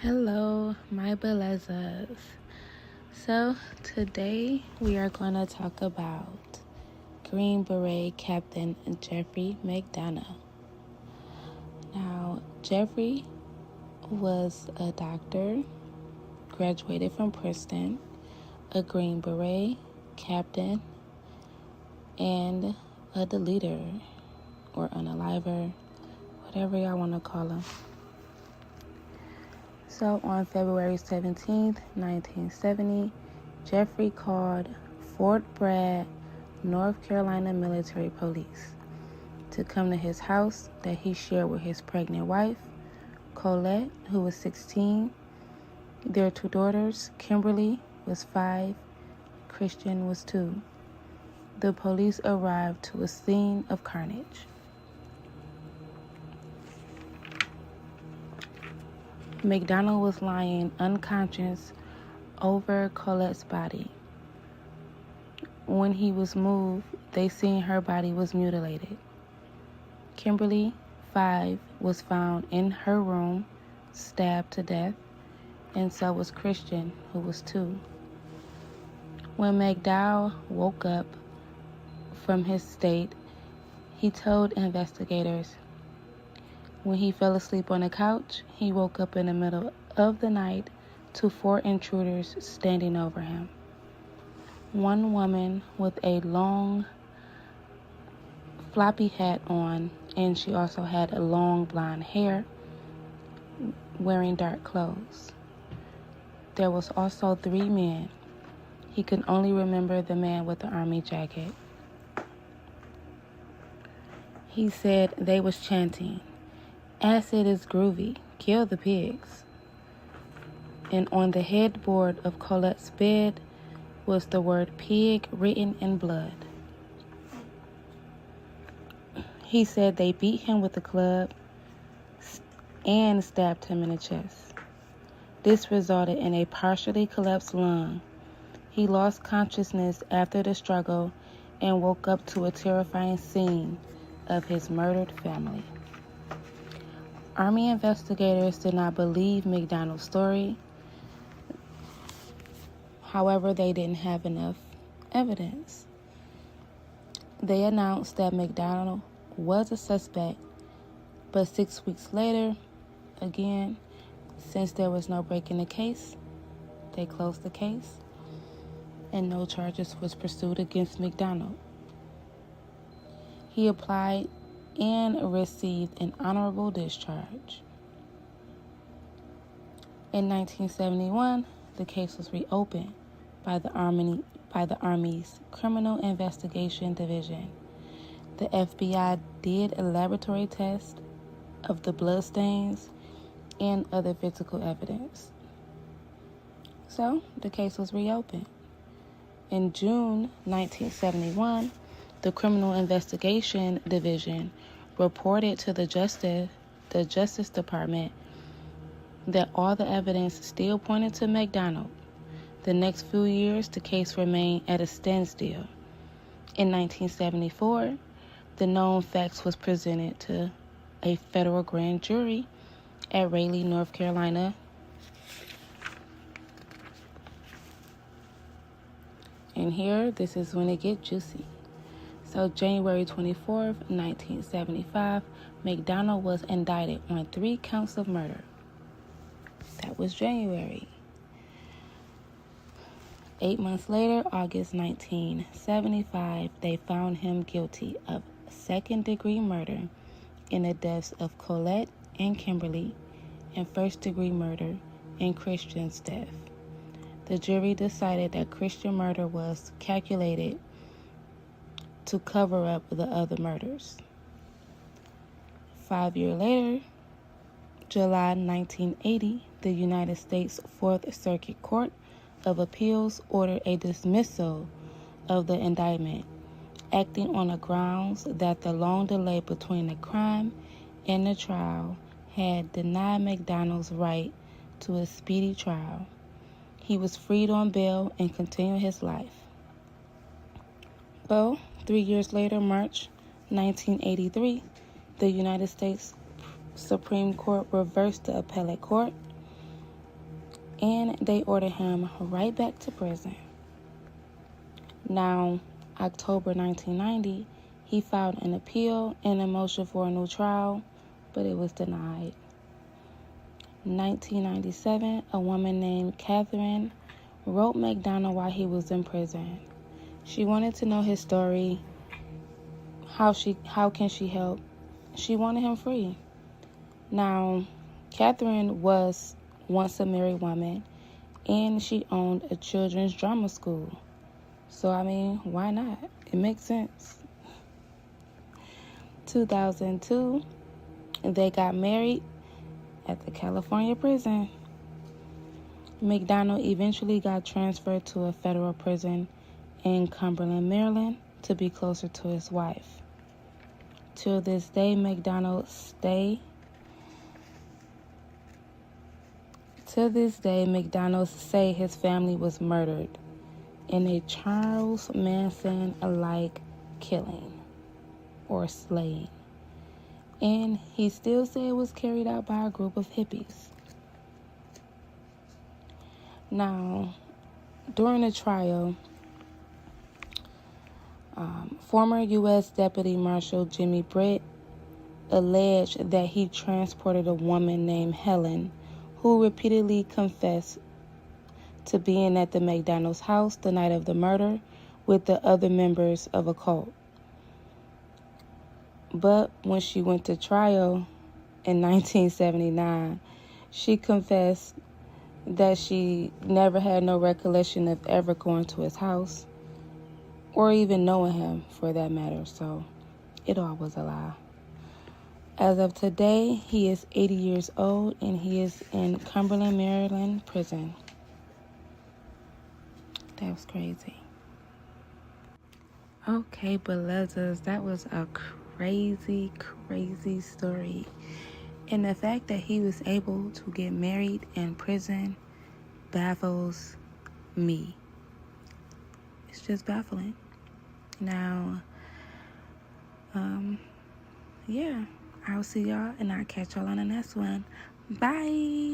Hello, my Belezas. So, today we are going to talk about Green Beret Captain Jeffrey MacDonald. Now, Jeffrey was a doctor, graduated from Princeton, a Green Beret Captain, and a deleter or unaliver, whatever y'all want to call him. So on February 17th, 1970, Jeffrey called Fort Bragg, North Carolina Military Police to come to his house that he shared with his pregnant wife, Colette, who was 16, their two daughters, Kimberly was 5, Christian was 2. The police arrived to a scene of carnage. MacDonald was lying unconscious over Colette's body. When he was moved, they seen her body was mutilated. Kimberly, 5, was found in her room, stabbed to death, and so was Christian, who was 2. When MacDonald woke up from his state, he told investigators, when he fell asleep on the couch, he woke up in the middle of the night to 4 intruders standing over him. One woman with a long floppy hat on, and she also had a long blonde hair, wearing dark clothes. There was also 3 men. He could only remember the man with the army jacket. He said they was chanting, "Acid is groovy, kill the pigs." And on the headboard of Colette's bed was the word pig written in blood. He said they beat him with a club and stabbed him in the chest. This resulted in a partially collapsed lung. He lost consciousness after the struggle and woke up to a terrifying scene of his murdered family. Army investigators did not believe MacDonald's story. However, they didn't have enough evidence. They announced that MacDonald was a suspect, but 6 weeks later, again, since there was no break in the case, they closed the case and no charges was pursued against MacDonald. He applied and received an honorable discharge. In 1971, the case was reopened by the Army's Criminal Investigation Division. The FBI did a laboratory test of the bloodstains and other physical evidence. So, the case was reopened. In June 1971, the Criminal Investigation Division reported to the Justice Department that all the evidence still pointed to MacDonald. The next few years, the case remained at a standstill. In 1974, the known facts was presented to a federal grand jury at Raleigh, North Carolina. And here, this is when it gets juicy. So January 24th, 1975, MacDonald was indicted on 3 counts of murder. That was January. 8 months later, August 1975, they found him guilty of second-degree murder in the deaths of Colette and Kimberly, and first-degree murder in Christian's death. The jury decided that Christian murder was calculated to cover up the other murders. 5 years later, July 1980, the United States Fourth Circuit Court of Appeals ordered a dismissal of the indictment, acting on the grounds that the long delay between the crime and the trial had denied MacDonald's right to a speedy trial. He was freed on bail and continued his life. Well, 3 years later, March 1983, the United States Supreme Court reversed the appellate court and they ordered him right back to prison. Now, October 1990, he filed an appeal and a motion for a new trial, but it was denied. 1997, a woman named Catherine wrote MacDonald while he was in prison. She wanted to know his story. How can she help? She wanted him free. Now, Catherine was once a married woman, and she owned a children's drama school. So, I mean, why not? It makes sense. 2002, they got married at the California prison. MacDonald eventually got transferred to a federal prison in Cumberland, Maryland, to be closer to his wife. To this day, MacDonald say his family was murdered in a Charles Manson-like killing or slaying. And he still said it was carried out by a group of hippies. Now, during the trial, former U.S. Deputy Marshal Jimmy Britt alleged that he transported a woman named Helen, who repeatedly confessed to being at the MacDonald's house the night of the murder with the other members of a cult. But when she went to trial in 1979, she confessed that she never had no recollection of ever going to his house or even knowing him for that matter. So it all was a lie. As of today, he is 80 years old and he is in Cumberland, Maryland prison. That was crazy. Okay, Belezas, that was a crazy story. And the fact that he was able to get married in prison baffles me. It's just baffling. Now, yeah, I'll see y'all and I'll catch y'all on the next one. Bye.